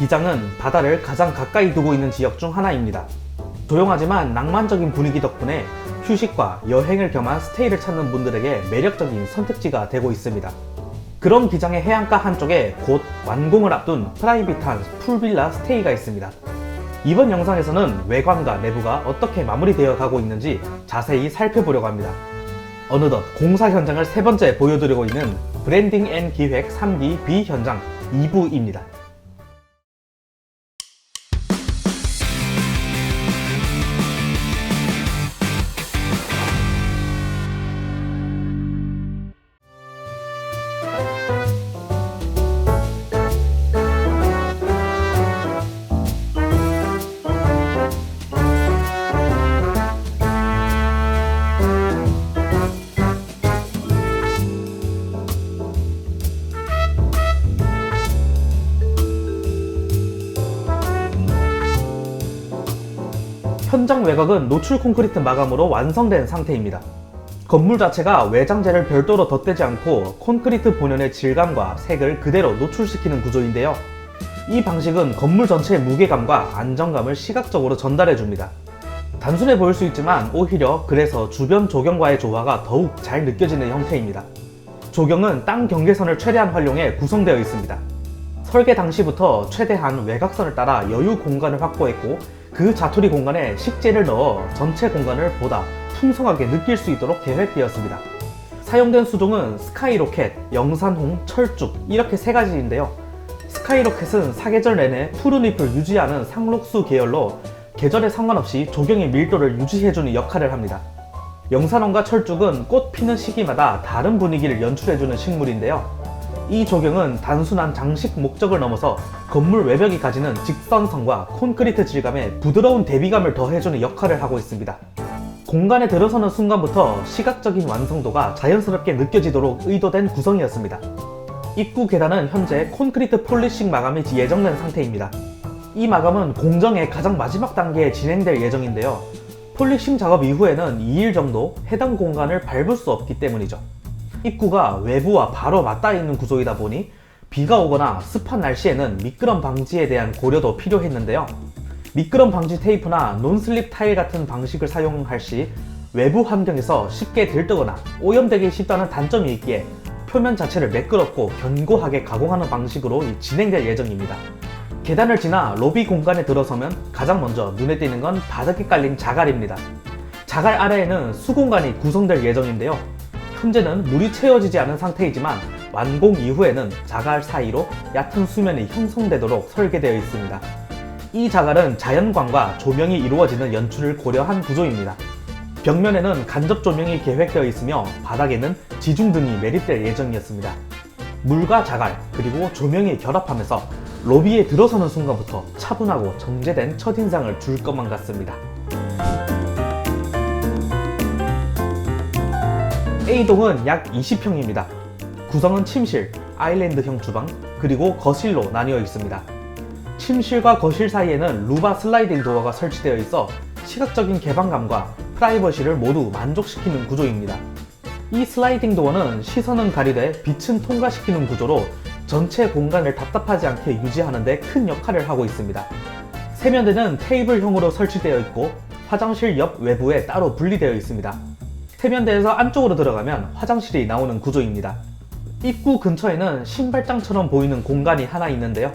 기장은 바다를 가장 가까이 두고 있는 지역 중 하나입니다. 조용하지만 낭만적인 분위기 덕분에 휴식과 여행을 겸한 스테이를 찾는 분들에게 매력적인 선택지가 되고 있습니다. 그런 기장의 해안가 한쪽에 곧 완공을 앞둔 프라이빗한 풀빌라 스테이가 있습니다. 이번 영상에서는 외관과 내부가 어떻게 마무리되어 가고 있는지 자세히 살펴보려고 합니다. 어느덧 공사 현장을 세 번째 보여드리고 있는 브랜딩 앤 기획 3기 B 현장 2부입니다. 현장 외곽은 노출 콘크리트 마감으로 완성된 상태입니다. 건물 자체가 외장재를 별도로 덧대지 않고 콘크리트 본연의 질감과 색을 그대로 노출시키는 구조인데요. 이 방식은 건물 전체의 무게감과 안정감을 시각적으로 전달해줍니다. 단순해 보일 수 있지만 오히려 그래서 주변 조경과의 조화가 더욱 잘 느껴지는 형태입니다. 조경은 땅 경계선을 최대한 활용해 구성되어 있습니다. 설계 당시부터 최대한 외곽선을 따라 여유 공간을 확보했고 그 자투리 공간에 식재를 넣어 전체 공간을 보다 풍성하게 느낄 수 있도록 계획되었습니다. 사용된 수종은 스카이로켓, 영산홍, 철쭉 이렇게 세 가지인데요. 스카이로켓은 사계절 내내 푸른 잎을 유지하는 상록수 계열로 계절에 상관없이 조경의 밀도를 유지해주는 역할을 합니다. 영산홍과 철쭉은 꽃 피는 시기마다 다른 분위기를 연출해주는 식물인데요. 이 조경은 단순한 장식 목적을 넘어서 건물 외벽이 가지는 직선성과 콘크리트 질감에 부드러운 대비감을 더해주는 역할을 하고 있습니다. 공간에 들어서는 순간부터 시각적인 완성도가 자연스럽게 느껴지도록 의도된 구성이었습니다. 입구 계단은 현재 콘크리트 폴리싱 마감이 예정된 상태입니다. 이 마감은 공정의 가장 마지막 단계에 진행될 예정인데요. 폴리싱 작업 이후에는 2일 정도 해당 공간을 밟을 수 없기 때문이죠. 입구가 외부와 바로 맞닿아 있는 구조이다 보니 비가 오거나 습한 날씨에는 미끄럼 방지에 대한 고려도 필요했는데요. 미끄럼 방지 테이프나 논슬립 타일 같은 방식을 사용할 시 외부 환경에서 쉽게 들뜨거나 오염되기 쉽다는 단점이 있기에 표면 자체를 매끄럽고 견고하게 가공하는 방식으로 진행될 예정입니다. 계단을 지나 로비 공간에 들어서면 가장 먼저 눈에 띄는 건 바닥에 깔린 자갈입니다. 자갈 아래에는 수공간이 구성될 예정인데요. 현재는 물이 채워지지 않은 상태이지만 완공 이후에는 자갈 사이로 얕은 수면이 형성되도록 설계되어 있습니다. 이 자갈은 자연광과 조명이 이루어지는 연출을 고려한 구조입니다. 벽면에는 간접 조명이 계획되어 있으며 바닥에는 지중등이 매립될 예정이었습니다. 물과 자갈 그리고 조명이 결합하면서 로비에 들어서는 순간부터 차분하고 정제된 첫인상을 줄 것만 같습니다. A동은 약 20평입니다. 구성은 침실, 아일랜드형 주방, 그리고 거실로 나뉘어 있습니다. 침실과 거실 사이에는 루바 슬라이딩 도어가 설치되어 있어 시각적인 개방감과 프라이버시를 모두 만족시키는 구조입니다. 이 슬라이딩 도어는 시선은 가리되 빛은 통과시키는 구조로 전체 공간을 답답하지 않게 유지하는 데 큰 역할을 하고 있습니다. 세면대는 테이블형으로 설치되어 있고 화장실 옆 외부에 따로 분리되어 있습니다. 세면대에서 안쪽으로 들어가면 화장실이 나오는 구조입니다. 입구 근처에는 신발장처럼 보이는 공간이 하나 있는데요.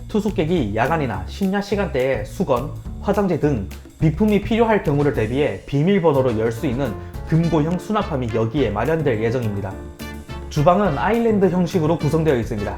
투숙객이 야간이나 심야 시간대에 수건, 화장지 등 비품이 필요할 경우를 대비해 비밀번호로 열 수 있는 금고형 수납함이 여기에 마련될 예정입니다. 주방은 아일랜드 형식으로 구성되어 있습니다.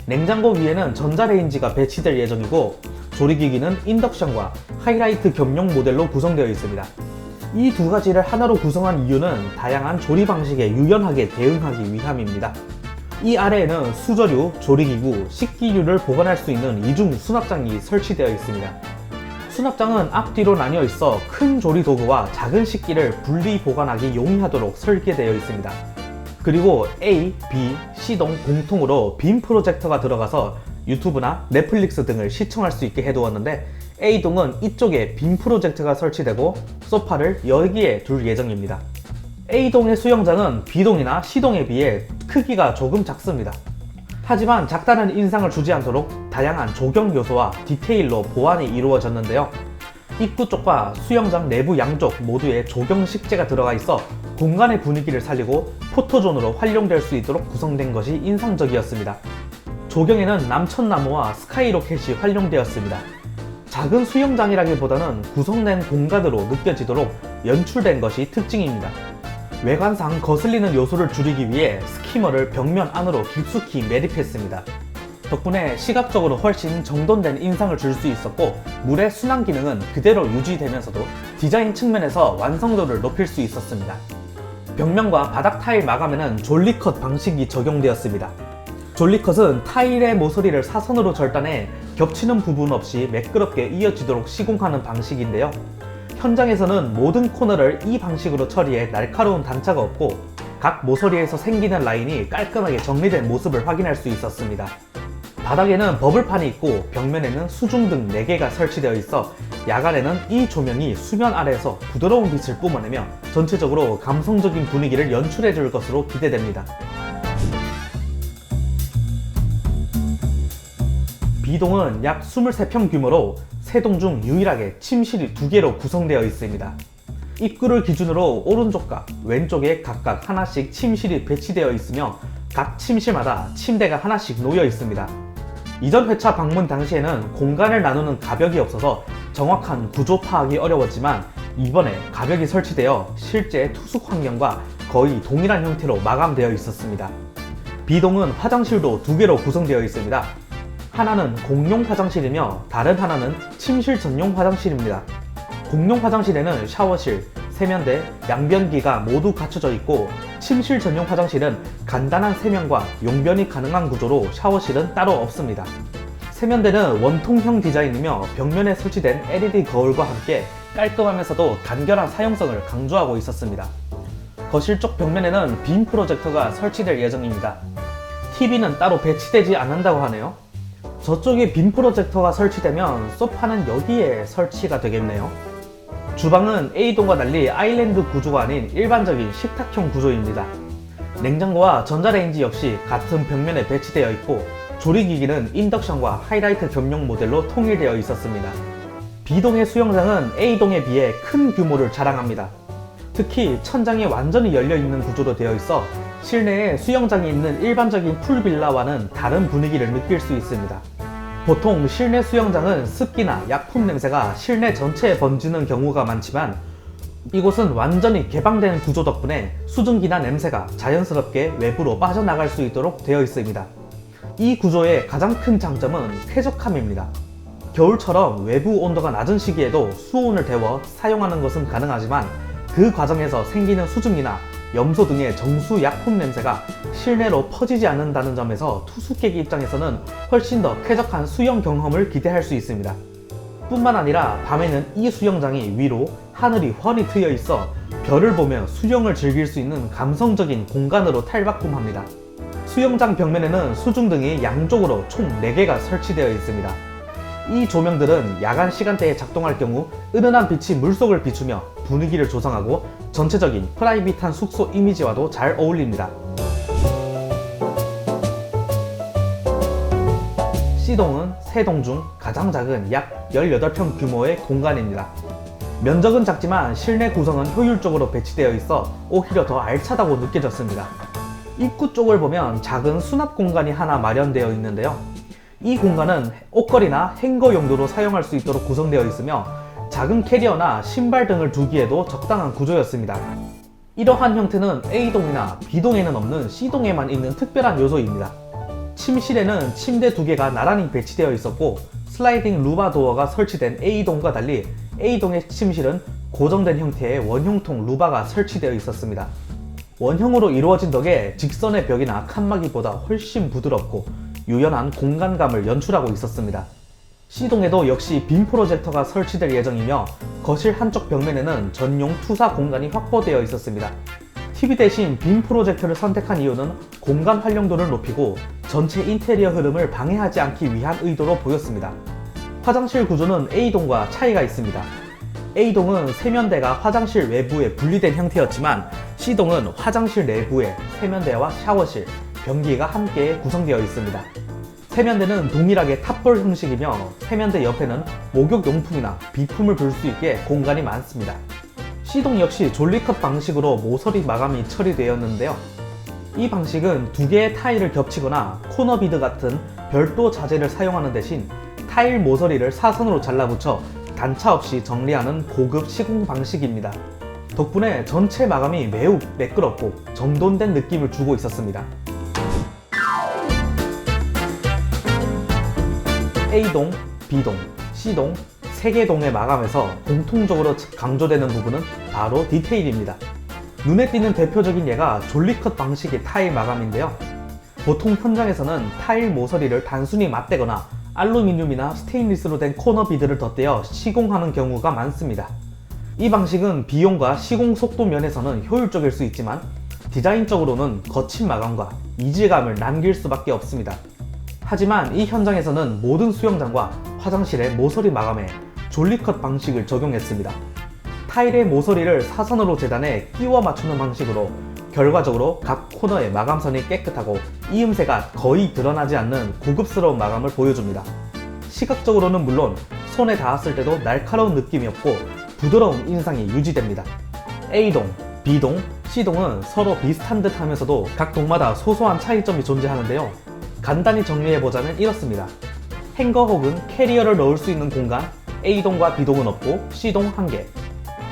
냉장고 위에는 전자레인지가 배치될 예정이고 조리기기는 인덕션과 하이라이트 겸용 모델로 구성되어 있습니다. 이 두 가지를 하나로 구성한 이유는 다양한 조리 방식에 유연하게 대응하기 위함입니다. 이 아래에는 수저류, 조리기구, 식기류를 보관할 수 있는 이중 수납장이 설치되어 있습니다. 수납장은 앞뒤로 나뉘어 있어 큰 조리 도구와 작은 식기를 분리 보관하기 용이하도록 설계되어 있습니다. 그리고 A, B, C동 공통으로 빔 프로젝터가 들어가서 유튜브나 넷플릭스 등을 시청할 수 있게 해두었는데 A동은 이쪽에 빔 프로젝터가 설치되고 소파를 여기에 둘 예정입니다. A동의 수영장은 B동이나 C동에 비해 크기가 조금 작습니다. 하지만 작다는 인상을 주지 않도록 다양한 조경 요소와 디테일로 보완이 이루어졌는데요. 입구 쪽과 수영장 내부 양쪽 모두에 조경 식재가 들어가 있어 공간의 분위기를 살리고 포토존으로 활용될 수 있도록 구성된 것이 인상적이었습니다. 조경에는 남천나무와 스카이로켓이 활용되었습니다. 작은 수영장이라기보다는 구성된 공간으로 느껴지도록 연출된 것이 특징입니다. 외관상 거슬리는 요소를 줄이기 위해 스키머를 벽면 안으로 깊숙이 매립했습니다. 덕분에 시각적으로 훨씬 정돈된 인상을 줄 수 있었고 물의 순환 기능은 그대로 유지되면서도 디자인 측면에서 완성도를 높일 수 있었습니다. 벽면과 바닥 타일 마감에는 졸리컷 방식이 적용되었습니다. 졸리컷은 타일의 모서리를 사선으로 절단해 겹치는 부분 없이 매끄럽게 이어지도록 시공하는 방식인데요. 현장에서는 모든 코너를 이 방식으로 처리해 날카로운 단차가 없고 각 모서리에서 생기는 라인이 깔끔하게 정리된 모습을 확인할 수 있었습니다. 바닥에는 버블판이 있고 벽면에는 수중등 4개가 설치되어 있어 야간에는 이 조명이 수면 아래에서 부드러운 빛을 뿜어내며 전체적으로 감성적인 분위기를 연출해 줄 것으로 기대됩니다. B동은 약 23평 규모로 3동 중 유일하게 침실이 2개로 구성되어 있습니다. 입구를 기준으로 오른쪽과 왼쪽에 각각 하나씩 침실이 배치되어 있으며 각 침실마다 침대가 하나씩 놓여 있습니다. 이전 회차 방문 당시에는 공간을 나누는 가벽이 없어서 정확한 구조 파악이 어려웠지만 이번에 가벽이 설치되어 실제 투숙 환경과 거의 동일한 형태로 마감되어 있었습니다. B동은 화장실도 2개로 구성되어 있습니다. 하나는 공용 화장실이며 다른 하나는 침실 전용 화장실입니다. 공용 화장실에는 샤워실, 세면대, 양변기가 모두 갖춰져 있고 침실 전용 화장실은 간단한 세면과 용변이 가능한 구조로 샤워실은 따로 없습니다. 세면대는 원통형 디자인이며 벽면에 설치된 LED 거울과 함께 깔끔하면서도 간결한 사용성을 강조하고 있었습니다. 거실 쪽 벽면에는 빔 프로젝터가 설치될 예정입니다. TV는 따로 배치되지 않는다고 하네요. 저쪽에 빔 프로젝터가 설치되면 소파는 여기에 설치가 되겠네요. 주방은 A동과 달리 아일랜드 구조가 아닌 일반적인 식탁형 구조입니다. 냉장고와 전자레인지 역시 같은 벽면에 배치되어 있고 조리기기는 인덕션과 하이라이트 겸용 모델로 통일되어 있었습니다. B동의 수영장은 A동에 비해 큰 규모를 자랑합니다. 특히 천장이 완전히 열려있는 구조로 되어 있어 실내에 수영장이 있는 일반적인 풀빌라와는 다른 분위기를 느낄 수 있습니다. 보통 실내 수영장은 습기나 약품 냄새가 실내 전체에 번지는 경우가 많지만 이곳은 완전히 개방된 구조 덕분에 수증기나 냄새가 자연스럽게 외부로 빠져나갈 수 있도록 되어 있습니다. 이 구조의 가장 큰 장점은 쾌적함입니다. 겨울처럼 외부 온도가 낮은 시기에도 수온을 데워 사용하는 것은 가능하지만 그 과정에서 생기는 수증기나 염소 등의 정수 약품 냄새가 실내로 퍼지지 않는다는 점에서 투숙객 입장에서는 훨씬 더 쾌적한 수영 경험을 기대할 수 있습니다. 뿐만 아니라 밤에는 이 수영장이 위로 하늘이 훤히 트여 있어 별을 보며 수영을 즐길 수 있는 감성적인 공간으로 탈바꿈합니다. 수영장 벽면에는 수중등이 양쪽으로 총 4개가 설치되어 있습니다. 이 조명들은 야간 시간대에 작동할 경우 은은한 빛이 물속을 비추며 분위기를 조성하고 전체적인 프라이빗한 숙소 이미지와도 잘 어울립니다. C동은 3동 중 가장 작은 약 18평 규모의 공간입니다. 면적은 작지만 실내 구성은 효율적으로 배치되어 있어 오히려 더 알차다고 느껴졌습니다. 입구 쪽을 보면 작은 수납 공간이 하나 마련되어 있는데요. 이 공간은 옷걸이나 행거 용도로 사용할 수 있도록 구성되어 있으며 작은 캐리어나 신발 등을 두기에도 적당한 구조였습니다. 이러한 형태는 A동이나 B동에는 없는 C동에만 있는 특별한 요소입니다. 침실에는 침대 2개가 나란히 배치되어 있었고 슬라이딩 루바 도어가 설치된 A동과 달리 A동의 침실은 고정된 형태의 원형통 루바가 설치되어 있었습니다. 원형으로 이루어진 덕에 직선의 벽이나 칸막이보다 훨씬 부드럽고 유연한 공간감을 연출하고 있었습니다. C동에도 역시 빔 프로젝터가 설치될 예정이며 거실 한쪽 벽면에는 전용 투사 공간이 확보되어 있었습니다. TV 대신 빔 프로젝터를 선택한 이유는 공간 활용도를 높이고 전체 인테리어 흐름을 방해하지 않기 위한 의도로 보였습니다. 화장실 구조는 A동과 차이가 있습니다. A동은 세면대가 화장실 외부에 분리된 형태였지만 C동은 화장실 내부에 세면대와 샤워실, 변기가 함께 구성되어 있습니다. 세면대는 동일하게 탑볼 형식이며 세면대 옆에는 목욕용품이나 비품을 둘 수 있게 공간이 많습니다. C동 역시 졸리컷 방식으로 모서리 마감이 처리되었는데요. 이 방식은 두 개의 타일을 겹치거나 코너 비드 같은 별도 자재를 사용하는 대신 타일 모서리를 사선으로 잘라붙여 단차 없이 정리하는 고급 시공 방식입니다. 덕분에 전체 마감이 매우 매끄럽고 정돈된 느낌을 주고 있었습니다. A동, B동, C동 3개 동의 마감에서 공통적으로 강조되는 부분은 바로 디테일입니다. 눈에 띄는 대표적인 예가 졸리컷 방식의 타일 마감인데요. 보통 현장에서는 타일 모서리를 단순히 맞대거나 알루미늄이나 스테인리스로 된 코너 비드를 덧대어 시공하는 경우가 많습니다. 이 방식은 비용과 시공 속도 면에서는 효율적일 수 있지만 디자인적으로는 거친 마감과 이질감을 남길 수밖에 없습니다. 하지만 이 현장에서는 모든 수영장과 화장실의 모서리 마감에 졸리컷 방식을 적용했습니다. 타일의 모서리를 사선으로 재단해 끼워 맞추는 방식으로 결과적으로 각 코너의 마감선이 깨끗하고 이음새가 거의 드러나지 않는 고급스러운 마감을 보여줍니다. 시각적으로는 물론 손에 닿았을 때도 날카로운 느낌이 없고 부드러운 인상이 유지됩니다. A동, B동, C동은 서로 비슷한 듯 하면서도 각 동마다 소소한 차이점이 존재하는데요. 간단히 정리해보자면 이렇습니다. 행거 혹은 캐리어를 넣을 수 있는 공간 A동과 B동은 없고 C동 1개.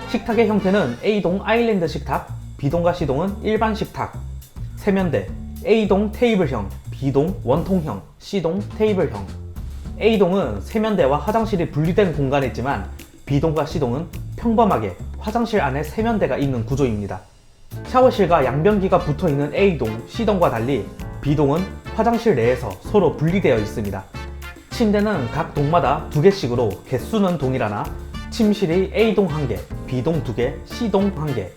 식탁의 형태는 A동 아일랜드 식탁, B동과 C동은 일반 식탁. 세면대 A동 테이블형, B동 원통형, C동 테이블형. A동은 세면대와 화장실이 분리된 공간에 있지만 B동과 C동은 평범하게 화장실 안에 세면대가 있는 구조입니다. 샤워실과 양변기가 붙어있는 A동, C동과 달리 B동은 화장실 내에서 서로 분리되어 있습니다. 침대는 각 동마다 2개씩으로 개수는 동일하나 침실이 A동 1개, B동 2개, C동 1개.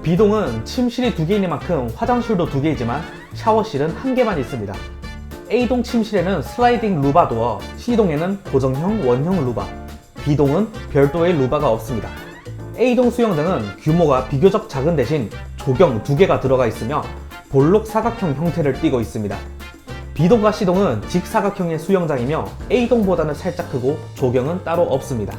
B동은 침실이 2개이니만큼 화장실도 2개이지만 샤워실은 1개만 있습니다. A동 침실에는 슬라이딩 루바 도어, C동에는 고정형 원형 루바, B동은 별도의 루바가 없습니다. A동 수영장은 규모가 비교적 작은 대신 조경 2개가 들어가 있으며 볼록 사각형 형태를 띠고 있습니다. B동과 C동은 직사각형의 수영장이며 A동보다는 살짝 크고 조경은 따로 없습니다.